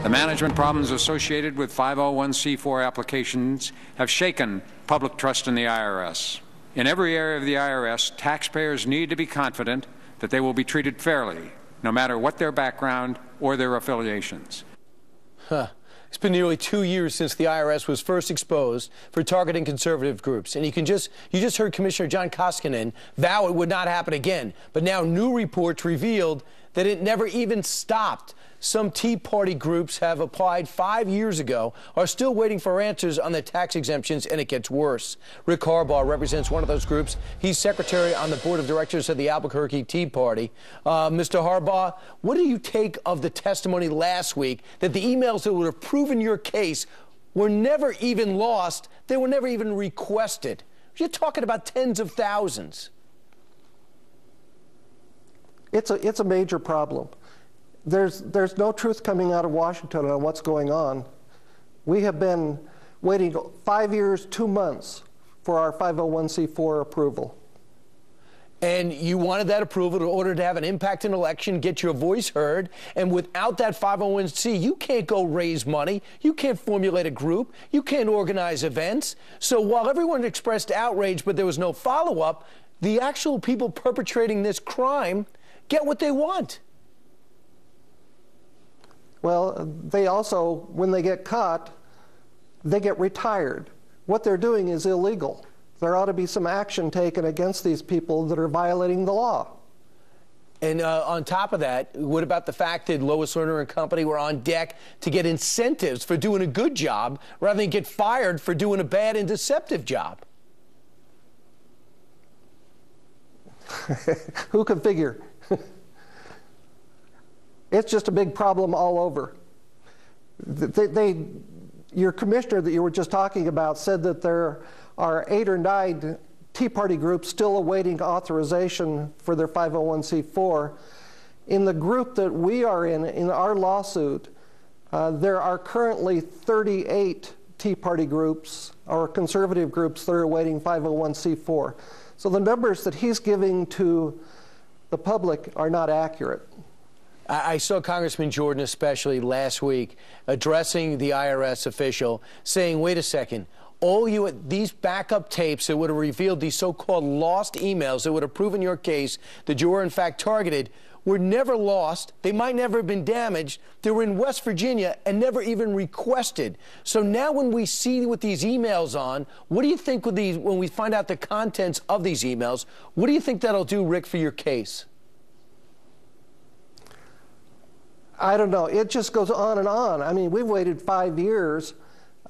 The management problems associated with 501c4 applications have shaken public trust in the IRS. In every area of the IRS, taxpayers need to be confident that they will be treated fairly, no matter what their background or their affiliations. It's been nearly 2 years since the IRS was first exposed for targeting conservative groups. And you just heard Commissioner John Koskinen vow it would not happen again. But now new reports revealed that it never even stopped. Some Tea Party groups have applied 5 years ago, are still waiting for answers on their tax exemptions, and it gets worse. Rick Harbaugh represents one of those groups. He's secretary on the board of directors of the Albuquerque Tea Party. Mr. Harbaugh, what do you take of the testimony last week that the emails that would have proven your case were never even lost, they were never even requested? You're talking about tens of thousands. It's a major problem. There's no truth coming out of Washington on what's going on. We have been waiting 5 years, 2 months for our 501c4 approval. And you wanted that approval in order to have an impact in election, get your voice heard. And without that 501c, you can't go raise money. You can't formulate a group. You can't organize events. So while everyone expressed outrage, but there was no follow-up, the actual people perpetrating this crime get what they want. Well, they also, when they get caught, they get retired. What they're doing is illegal. There ought to be some action taken against these people that are violating the law. And on top of that, what about the fact that Lois Lerner and company were on deck to get incentives for doing a good job rather than get fired for doing a bad and deceptive job? Who could figure? It's just a big problem all over. Your commissioner that you were just talking about said that there are 8 or 9 Tea Party groups still awaiting authorization for their 501c4. In the group that we are in our lawsuit, there are currently 38 Tea Party groups or conservative groups that are awaiting 501c4. So the numbers that he's giving to the public are not accurate. I saw Congressman Jordan especially last week addressing the IRS official saying, wait a second, these backup tapes that would have revealed these so-called lost emails that would have proven your case that you were in fact targeted were never lost. They might never have been damaged. They were in West Virginia and never even requested. So now when we see with these emails on, what do you think when we find out the contents of these emails, what do you think that'll do, Rick, for your case? I don't know. It just goes on and on. I mean, we've waited 5 years.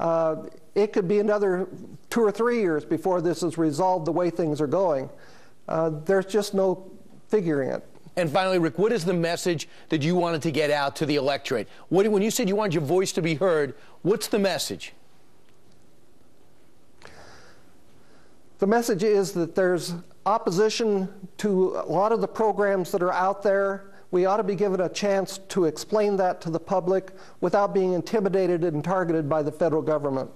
It could be another 2 or 3 years before this is resolved the way things are going. There's just no figuring it. And finally, Rick, what is the message that you wanted to get out to the electorate? When you said you wanted your voice to be heard, what's the message? The message is that there's opposition to a lot of the programs that are out there. We ought to be given a chance to explain that to the public without being intimidated and targeted by the federal government.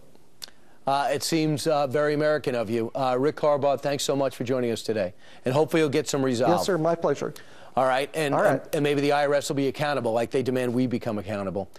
It seems very American of you. Rick Harbaugh, thanks so much for joining us today. And hopefully you'll get some resolve. Yes, sir. My pleasure. All right. And maybe the IRS will be accountable like they demand we become accountable.